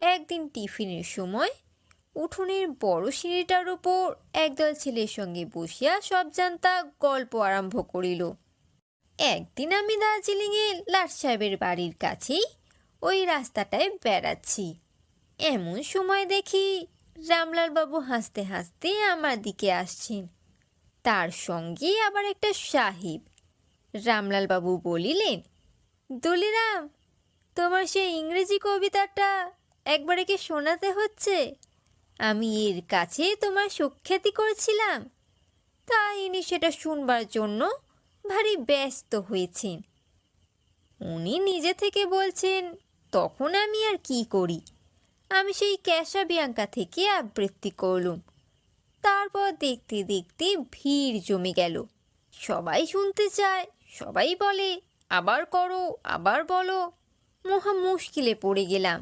একদিন টিফিনের সময় উঠোনের বড় সিঁড়িটার ওপর একদল ছেলের সঙ্গে বসিয়া সব জানতা গল্প আরম্ভ করিল। একদিন আমি দার্জিলিংয়ে লাট সাহেবের বাড়ির কাছেই ওই রাস্তাটায় বেড়াচ্ছি। এমন সময় দেখি রামলাল বাবু হাসতে হাসতে আমার দিকে আসছেন, তার সঙ্গে আবার একটা সাহেব। রামলাল বাবু বলিলেন, দলিরাম, তোমার সেই ইংরেজি কবিতাটা একবার একে শোনাতে হচ্ছে। আমি এর কাছে তোমার সুখ্যাতি করেছিলাম, তাই ইনি সেটা শুনবার জন্য ভারী ব্যস্ত হয়েছেন। উনি নিজে থেকে বলছেন, তখন আমি আর কি করি, আমি সেই ক্যাশা বিয়াঙ্কা থেকে আবৃত্তি করলুম। তারপর দেখতে দেখতে ভিড় জমে গেল, সবাই শুনতে চায়, সবাই বলে আবার করো, আবার বলো। মহা মুশকিলে পড়ে গেলাম।